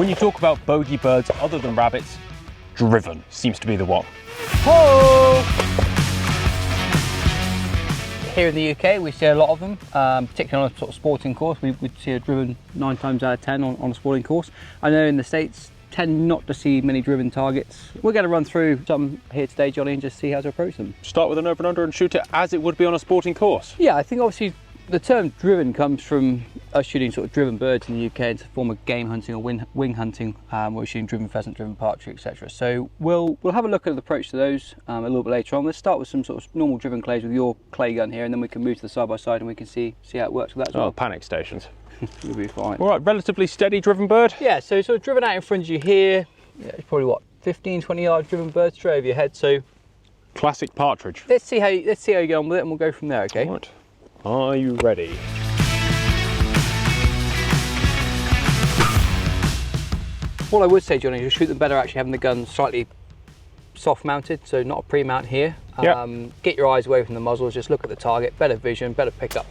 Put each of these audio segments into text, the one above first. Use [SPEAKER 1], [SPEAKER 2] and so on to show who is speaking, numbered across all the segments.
[SPEAKER 1] When you talk about bogey birds other than rabbits, driven seems to be the one. Ho!
[SPEAKER 2] Here in the UK, we see a lot of them, particularly on a sort of sporting course. We would see a driven 9 times out of 10 on a sporting course. I know in the States, tend not to see many driven targets. We're going to run through some here today, Johnny, and just see how to approach them.
[SPEAKER 1] Start with an over and under and shoot it as it would be on a sporting course.
[SPEAKER 2] Yeah, I think obviously the term driven comes from us shooting sort of driven birds in the UK. It's a form of game hunting or wing hunting, where we're shooting driven pheasant, driven partridge, etc. So we'll have a look at the approach to those a little bit later on. Let's start with some sort of normal driven clays with your clay gun here, and then we can move to the side by side and we can see how it works with that as well.
[SPEAKER 1] Oh, panic stations.
[SPEAKER 2] You'll be fine.
[SPEAKER 1] All right, relatively steady driven bird.
[SPEAKER 2] Yeah, so sort of driven out in front of you here. Yeah, it's probably what, 15, 20 yard driven bird straight over your head. So
[SPEAKER 1] classic partridge.
[SPEAKER 2] let's see how you get on with it, and we'll go from there. Okay.
[SPEAKER 1] All right. Are you ready?
[SPEAKER 2] What I would say, Johnny, is you shoot them better actually having the gun slightly soft mounted, so not a pre-mount here. Get your eyes away from the muzzles, just look at the target, better vision, better pickup.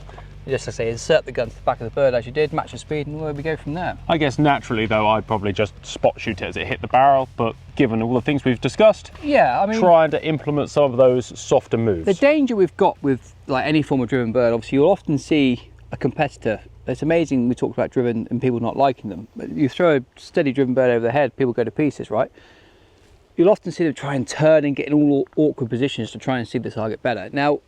[SPEAKER 2] Just to say, insert the gun to the back of the bird as you did, match the speed, and where we go from there.
[SPEAKER 1] I guess naturally though, I'd probably just spot shoot it as it hit the barrel, but given all the things we've discussed,
[SPEAKER 2] yeah, I mean,
[SPEAKER 1] trying to implement some of those softer moves.
[SPEAKER 2] The danger we've got with like any form of driven bird, obviously you'll often see a competitor. It's amazing we talked about driven and people not liking them, but you throw a steady driven bird over the head, people go to pieces, right? You'll often see them try and turn and get in all awkward positions to try and see the target better. Now,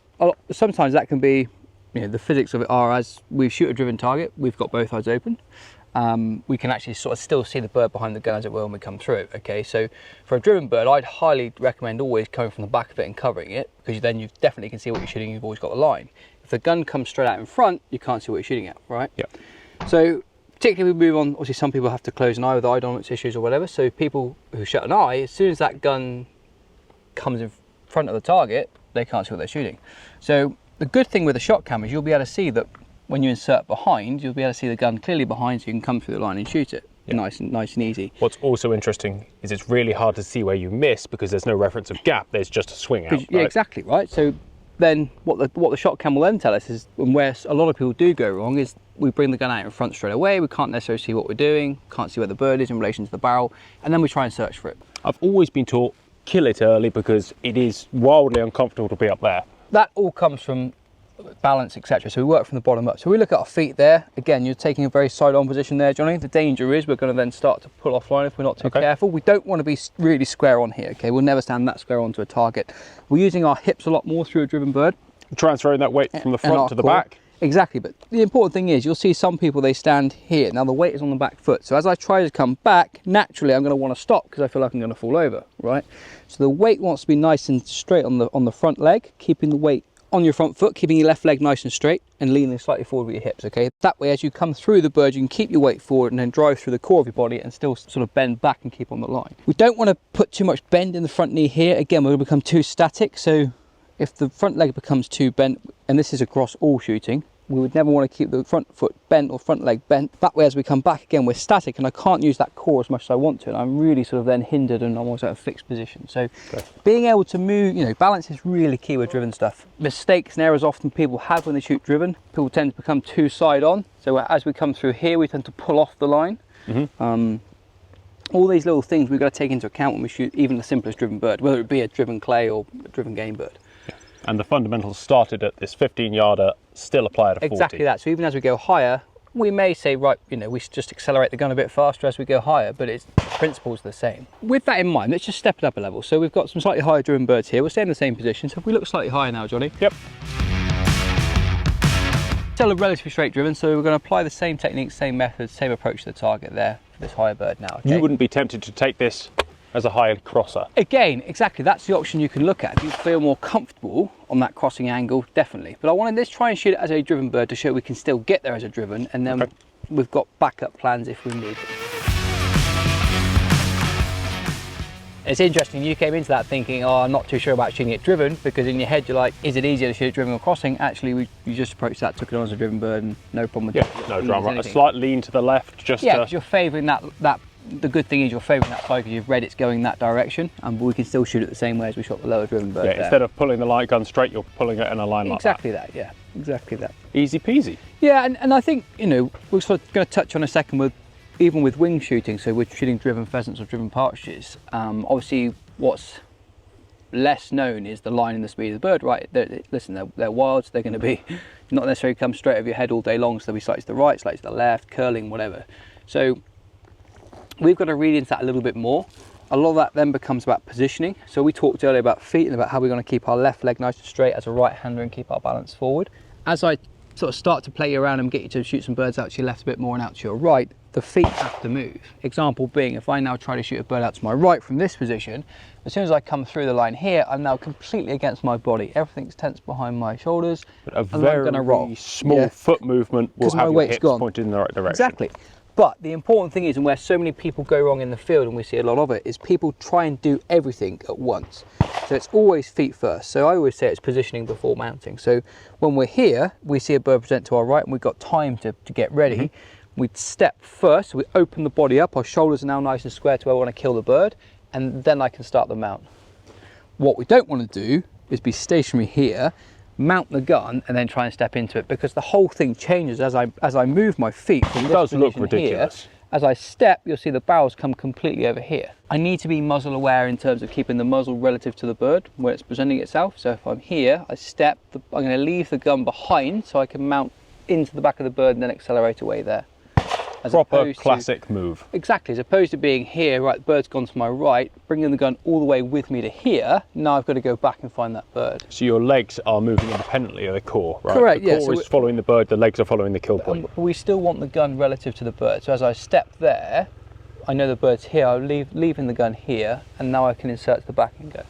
[SPEAKER 2] sometimes that can be, the physics of it are, as we shoot a driven target, we've got both eyes open. We can actually sort of still see the bird behind the gun, as it were, when we come through. Okay, so for a driven bird, I'd highly recommend always coming from the back of it and covering it, because then you definitely can see what you're shooting. You've always got the line. If the gun comes straight out in front, you can't see what you're shooting at, right?
[SPEAKER 1] Yeah.
[SPEAKER 2] So particularly we move on. Obviously, some people have to close an eye with eye dominance issues or whatever. So people who shut an eye, as soon as that gun comes in front of the target, they can't see what they're shooting. So the good thing with a shot cam is you'll be able to see that when you insert behind, you'll be able to see the gun clearly behind, so you can come through the line and shoot it. Yeah. Nice and easy.
[SPEAKER 1] What's also interesting is it's really hard to see where you miss because there's no reference of gap. There's just a swing out.
[SPEAKER 2] Yeah, right? Exactly right. So then what the shot cam will then tell us is, and where a lot of people do go wrong, is we bring the gun out in front straight away. We can't necessarily see what we're doing, can't see where the bird is in relation to the barrel, and then we try and search for it.
[SPEAKER 1] I've always been taught kill it early because it is wildly uncomfortable to be up there.
[SPEAKER 2] That all comes from balance, etc. So we work from the bottom up. So we look at our feet there. Again, you're taking a very side-on position there, Johnny. The danger is we're going to then start to pull offline if we're not too careful. We don't want to be really square on here, okay? We'll never stand that square onto a target. We're using our hips a lot more through a driven bird.
[SPEAKER 1] Transferring that weight from the front to the back.
[SPEAKER 2] Exactly, but the important thing is you'll see some people, they stand here. Now the weight is on the back foot. So as I try to come back, naturally I'm going to want to stop because I feel like I'm going to fall over, right? So the weight wants to be nice and straight on the front leg, keeping the weight on your front foot, keeping your left leg nice and straight and leaning slightly forward with your hips, okay? That way, as you come through the bird, you can keep your weight forward and then drive through the core of your body and still sort of bend back and keep on the line. We don't want to put too much bend in the front knee here. Again, we're going to become too static. So if the front leg becomes too bent, and this is across all shooting, we would never want to keep the front foot bent or front leg bent. That way, as we come back again, we're static and I can't use that core as much as I want to. And I'm really sort of then hindered and almost at a fixed position. So being able to move, balance is really key with driven stuff. Mistakes and errors often people have when they shoot driven. People tend to become too side on. So as we come through here, we tend to pull off the line. All these little things we've got to take into account when we shoot even the simplest driven bird, whether it be a driven clay or a driven game bird.
[SPEAKER 1] And the fundamentals started at this 15-yarder, still apply at a 40.
[SPEAKER 2] Exactly that. So even as we go higher, we may say, right, we should just accelerate the gun a bit faster as we go higher, but its principles are the same. With that in mind, let's just step it up a level. So we've got some slightly higher driven birds here. We'll stay in the same position. So if we look slightly higher now, Johnny.
[SPEAKER 1] Yep.
[SPEAKER 2] Still a relatively straight driven, so we're going to apply the same techniques, same methods, same approach to the target there for this higher bird now. Okay?
[SPEAKER 1] You wouldn't be tempted to take this as a high crosser?
[SPEAKER 2] Again, exactly, that's the option you can look at. If you feel more comfortable on that crossing angle, definitely. But let's try and shoot it as a driven bird to show we can still get there as a driven, and then we've got backup plans if we need them. It's interesting, you came into that thinking, oh, I'm not too sure about shooting it driven, because in your head you're like, is it easier to shoot it driven or crossing? Actually, you just approached that, took it on as a driven bird, and no problem with
[SPEAKER 1] it. No drama. A slight lean to the left, just
[SPEAKER 2] because you're favouring that. The good thing is you're favouring that side because you've read it's going that direction, and we can still shoot it the same way as we shot the lower driven bird.
[SPEAKER 1] Yeah, instead of pulling the light gun straight, you're pulling it in a line like that.
[SPEAKER 2] Exactly that, yeah, exactly that.
[SPEAKER 1] Easy peasy.
[SPEAKER 2] Yeah, and I think, we're sort of going to touch on a second with, even with wing shooting, so we're shooting driven pheasants or driven partridges, obviously what's less known is the line and the speed of the bird, right? Listen, they're wild, so they're going to be not necessarily come straight over your head all day long, so they'll be slightly to the right, slightly to the left, curling, whatever. So we've got to read into that a little bit more. A lot of that then becomes about positioning. So we talked earlier about feet and about how we're going to keep our left leg nice and straight as a right-hander and keep our balance forward. As I sort of start to play you around and get you to shoot some birds out to your left a bit more and out to your right, the feet have to move. Example being, if I now try to shoot a bird out to my right from this position, as soon as I come through the line here, I'm now completely against my body. Everything's tense behind my shoulders.
[SPEAKER 1] But a very small foot movement will have your hips pointed in the right direction.
[SPEAKER 2] Exactly. But the important thing is, and where so many people go wrong in the field, and we see a lot of it, is people try and do everything at once. So it's always feet first. So I always say it's positioning before mounting. So when we're here, we see a bird present to our right and we've got time to get ready. We'd step first, so we open the body up, our shoulders are now nice and square to where we want to kill the bird, and then I can start the mount. What we don't want to do is be stationary here, mount the gun, and then try and step into it, because the whole thing changes as I move my feet from this
[SPEAKER 1] does look
[SPEAKER 2] position
[SPEAKER 1] ridiculous.
[SPEAKER 2] Here. As I step, you'll see the barrels come completely over here. I need to be muzzle aware in terms of keeping the muzzle relative to the bird where it's presenting itself. So if I'm here, I step, I'm going to leave the gun behind so I can mount into the back of the bird and then accelerate away there.
[SPEAKER 1] Proper classic move.
[SPEAKER 2] Exactly, as opposed to being here, right, the bird's gone to my right, bringing the gun all the way with me to here, now I've got to go back and find that bird.
[SPEAKER 1] So your legs are moving independently of the core, right?
[SPEAKER 2] Correct,
[SPEAKER 1] the core is following the bird, the legs are following the kill point.
[SPEAKER 2] We still want the gun relative to the bird, so as I step there, I know the bird's here, I'm leaving the gun here, and now I can insert to the back and go.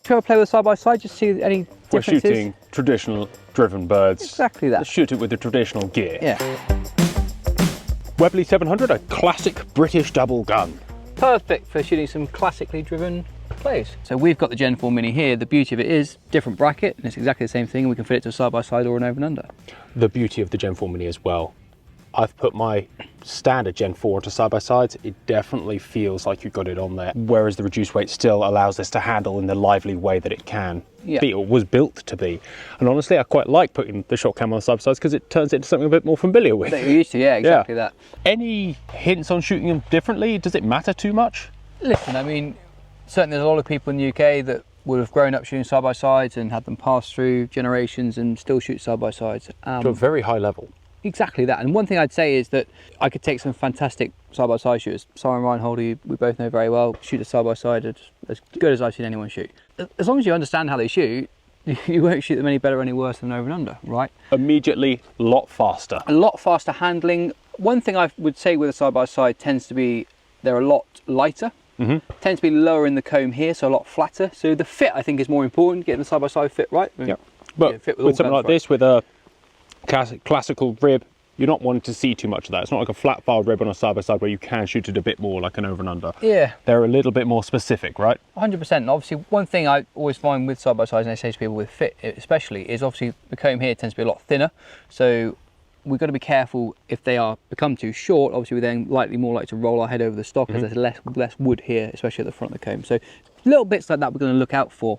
[SPEAKER 2] Should I play with side by side, just see any differences?
[SPEAKER 1] We're shooting traditional driven birds.
[SPEAKER 2] Exactly that.
[SPEAKER 1] Let's shoot it with the traditional gear.
[SPEAKER 2] Yeah.
[SPEAKER 1] Webley 700, a classic British double gun.
[SPEAKER 2] Perfect for shooting some classically driven plays. So we've got the Gen 4 Mini here. The beauty of it is different bracket, and it's exactly the same thing, and we can fit it to a side by side or an over and under.
[SPEAKER 1] The beauty of the Gen 4 Mini as well. I've put my standard Gen 4 onto side by sides. It definitely feels like you've got it on there, whereas the reduced weight still allows this to handle in the lively way that it can be, or was built to be. And honestly, I quite like putting the shot cam on the side by sides because it turns it into something a bit more familiar with.
[SPEAKER 2] That you're used to, yeah, exactly that.
[SPEAKER 1] Any hints on shooting them differently? Does it matter too much?
[SPEAKER 2] Listen, I mean, certainly there's a lot of people in the UK that would have grown up shooting side by sides and had them pass through generations and still shoot side by sides.
[SPEAKER 1] To a very high level.
[SPEAKER 2] Exactly that. And one thing I'd say is that I could take some fantastic side-by-side shooters. Simon Reinhold, who we both know very well, shoot a side-by-side as good as I've seen anyone shoot. As long as you understand how they shoot, you won't shoot them any better or any worse than over and under, right?
[SPEAKER 1] Immediately, a lot faster.
[SPEAKER 2] A lot faster handling. One thing I would say with a side-by-side tends to be they're a lot lighter. Tends to be lower in the comb here, so a lot flatter. So the fit, I think, is more important, getting the side-by-side fit right.
[SPEAKER 1] Yeah. But fit with something like this, with a classical rib, you're not wanting to see too much of that. It's not like a flat file rib on a side-by-side where you can shoot it a bit more like an over and under.
[SPEAKER 2] Yeah.
[SPEAKER 1] They're a little bit more specific, right?
[SPEAKER 2] 100%. And obviously, one thing I always find with side-by-sides, and I say to people with fit especially, is obviously the comb here tends to be a lot thinner. So we've got to be careful if they become too short. Obviously, we're then more likely to roll our head over the stock as there's less wood here, especially at the front of the comb. So little bits like that we're going to look out for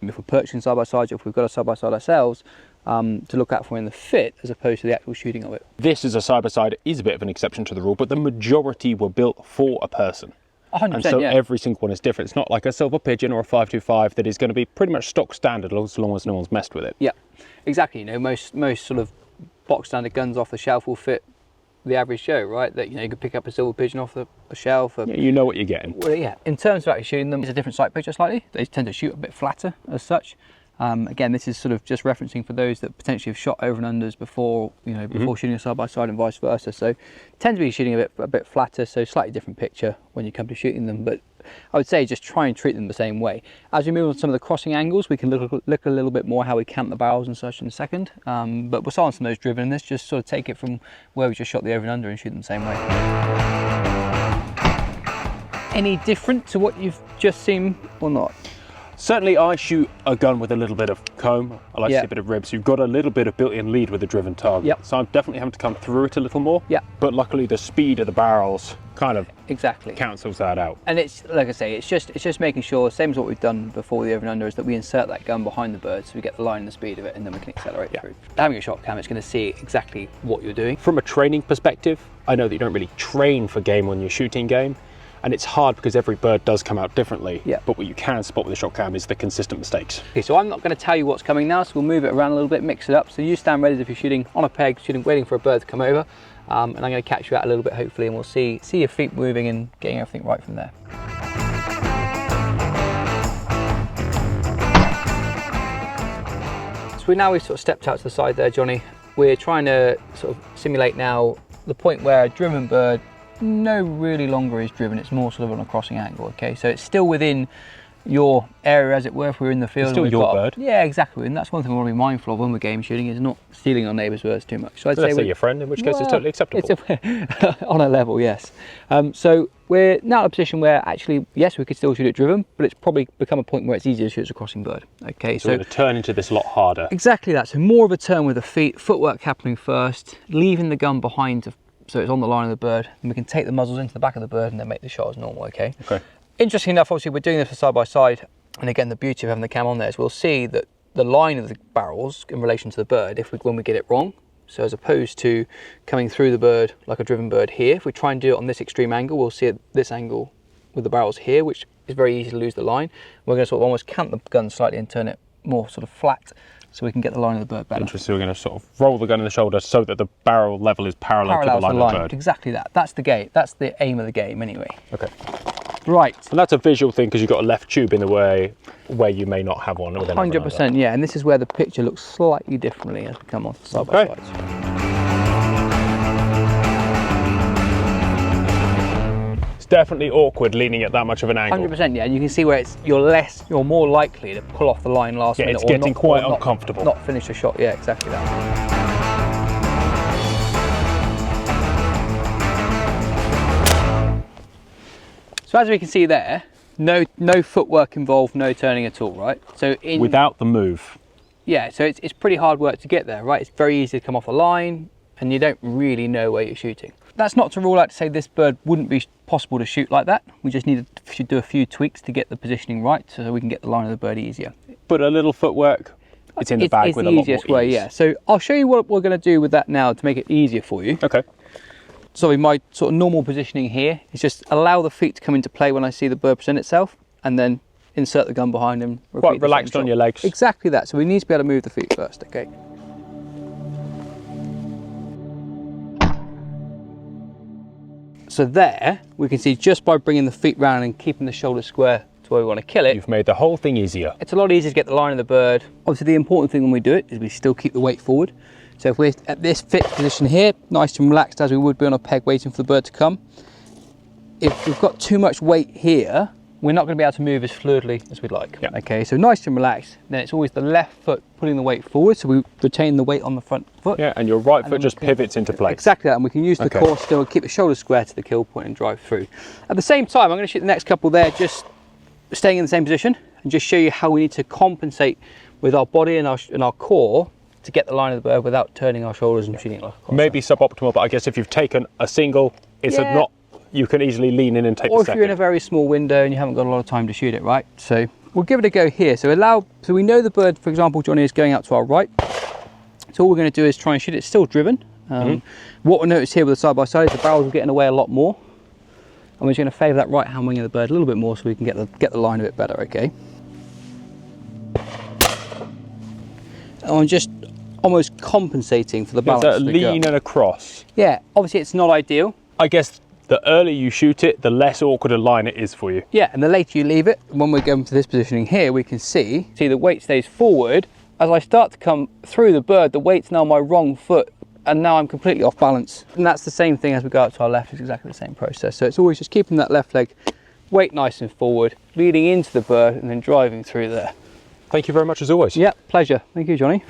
[SPEAKER 2] if we're purchasing side-by-sides, or if we've got a side-by-side ourselves, to look out for in the fit as opposed to the actual shooting of it.
[SPEAKER 1] This is a side-by-side, is a bit of an exception to the rule, but the majority were built for a person.
[SPEAKER 2] 100%,
[SPEAKER 1] and so every single one is different. It's not like a Silver Pigeon or a 525 that is going to be pretty much stock standard as long as no one's messed with it.
[SPEAKER 2] Yeah, exactly. You know, most sort of box standard guns off the shelf will fit the average Joe, right? That, you know, you could pick up a Silver Pigeon off the shelf.
[SPEAKER 1] Yeah, you know what you're getting.
[SPEAKER 2] Well, yeah. In terms of actually shooting them, it's a different sight picture slightly. They tend to shoot a bit flatter as such. Again, this is sort of just referencing for those that potentially have shot over and unders before, before shooting a side by side and vice versa. So tend to be shooting a bit flatter, so slightly different picture when you come to shooting them. But I would say just try and treat them the same way. As we move on to some of the crossing angles, we can look a little bit more how we camp the barrels and such in a second. But we'll start on some of those driven in this, just sort of take it from where we just shot the over and under and shoot them the same way. Any different to what you've just seen or not?
[SPEAKER 1] Certainly I shoot a gun with a little bit of comb. I like to see a bit of ribs. You've got a little bit of built-in lead with a driven target. So I'm definitely having to come through it a little more. But luckily the speed of the barrels kind of cancels that out.
[SPEAKER 2] And it's, like I say, it's just making sure, same as what we've done before the over and under, is that we insert that gun behind the bird so we get the line and the speed of it, and then we can accelerate through. Having a shot cam, it's going to see exactly what you're doing.
[SPEAKER 1] From a training perspective, I know that you don't really train for game on your shooting game, and it's hard because every bird does come out differently.
[SPEAKER 2] Yeah.
[SPEAKER 1] But what you can spot with the shot cam is the consistent mistakes.
[SPEAKER 2] Okay, so I'm not going to tell you what's coming now, so we'll move it around a little bit, mix it up. So you stand ready if you're shooting on a peg, waiting for a bird to come over, and I'm going to catch you out a little bit hopefully, and we'll see your feet moving and getting everything right from there. So we've sort of stepped out to the side there, Johnny. We're trying to sort of simulate now the point where a driven bird no really longer is driven, it's more sort of on a crossing angle, okay? So it's still within your area, as it were, if we're in the field.
[SPEAKER 1] It's still your bird.
[SPEAKER 2] Yeah, exactly, and that's one thing we want to be mindful of when we're game shooting, is not stealing our neighbours' birds too much. So I'd
[SPEAKER 1] Let's say your friend, in which case it's totally acceptable.
[SPEAKER 2] It's on a level, yes. So we're now in a position where actually, yes, we could still shoot it driven, but it's probably become a point where it's easier to shoot as a crossing bird, okay?
[SPEAKER 1] So we're going to turn into this a lot harder.
[SPEAKER 2] Exactly that, so more of a turn with the feet, footwork happening first, leaving the gun behind so it's on the line of the bird, and we can take the muzzles into the back of the bird and then make the shot as normal, okay?
[SPEAKER 1] Okay.
[SPEAKER 2] Interesting enough, obviously we're doing this for side by side, and again the beauty of having the cam on there is we'll see that the line of the barrels in relation to the bird, when we get it wrong, so as opposed to coming through the bird like a driven bird here, if we try and do it on this extreme angle, we'll see at this angle with the barrels here, which is very easy to lose the line. We're going to sort of almost cant the gun slightly and turn it more sort of flat, so we can get the line of the bird better.
[SPEAKER 1] Interesting. We're going to sort of roll the gun in the shoulder so that the barrel level is parallel to the line of the bird.
[SPEAKER 2] Exactly that. That's the game. That's the aim of the game anyway.
[SPEAKER 1] Okay.
[SPEAKER 2] Right.
[SPEAKER 1] And that's a visual thing because you've got a left tube in the way where you may not have one.
[SPEAKER 2] 100%, yeah. And this is where the picture looks slightly differently as we come on side by side.
[SPEAKER 1] It's definitely awkward leaning at that much of an angle.
[SPEAKER 2] 100%, yeah. And you can see where you're more likely to pull off the line last minute.
[SPEAKER 1] It's getting quite uncomfortable.
[SPEAKER 2] Not finish the shot. Yeah, exactly that. So as we can see there, no footwork involved, no turning at all, right? So
[SPEAKER 1] without the move.
[SPEAKER 2] Yeah, so it's pretty hard work to get there, right? It's very easy to come off the line, and you don't really know where you're shooting. That's not to rule out to say this bird wouldn't be possible to shoot like that. We just need to do a few tweaks to get the positioning right, so we can get the line of the bird easier.
[SPEAKER 1] But a little footwork, it's in the bag with a lot more ease.
[SPEAKER 2] It's the easiest way, yeah. So I'll show you what we're going to do with that now to make it easier for you.
[SPEAKER 1] Okay.
[SPEAKER 2] So my sort of normal positioning here is just allow the feet to come into play when I see the bird present itself, and then insert the gun behind him.
[SPEAKER 1] Quite relaxed on your legs.
[SPEAKER 2] Exactly that. So we need to be able to move the feet first, okay? So there, we can see just by bringing the feet round and keeping the shoulders square to where we want to kill it.
[SPEAKER 1] You've made the whole thing easier.
[SPEAKER 2] It's a lot easier to get the line of the bird. Obviously the important thing when we do it is we still keep the weight forward. So if we're at this fit position here, nice and relaxed as we would be on a peg waiting for the bird to come. If we've got too much weight here, we're not going to be able to move as fluidly as we'd like.
[SPEAKER 1] Yep.
[SPEAKER 2] Okay, so nice and relaxed. Then it's always the left foot putting the weight forward, so we retain the weight on the front foot.
[SPEAKER 1] Yeah, and your right foot just pivots into place.
[SPEAKER 2] Exactly that, and we can use the core still, keep the shoulders square to the kill point and drive through. At the same time, I'm going to shoot the next couple there, just staying in the same position, and just show you how we need to compensate with our body and our core to get the line of the bird without turning our shoulders and shooting it like a crosser.
[SPEAKER 1] Maybe suboptimal, but I guess if you've taken a single, it's not. You can easily lean in and take the second.
[SPEAKER 2] Or if you're in a very small window and you haven't got a lot of time to shoot it, right? So we'll give it a go here. So we know the bird, for example, Johnny, is going out to our right. So all we're going to do is try and shoot it. It's still driven. What we'll notice here with the side by side is the barrels will get in the way a lot more. And we're just going to favour that right hand wing of the bird a little bit more so we can get the line a bit better, okay? And I'm just almost compensating for the balance of the gun.
[SPEAKER 1] Lean and across.
[SPEAKER 2] Yeah, obviously it's not ideal.
[SPEAKER 1] I guess the earlier you shoot it, the less awkward a line it is for you.
[SPEAKER 2] Yeah, and the later you leave it, when we're going to this positioning here, we can see the weight stays forward. As I start to come through the bird, the weight's now my wrong foot, and now I'm completely off balance. And that's the same thing as we go out to our left, it's exactly the same process. So it's always just keeping that left leg weight nice and forward, leading into the bird, and then driving through there.
[SPEAKER 1] Thank you very much as always.
[SPEAKER 2] Yeah, pleasure. Thank you, Johnny.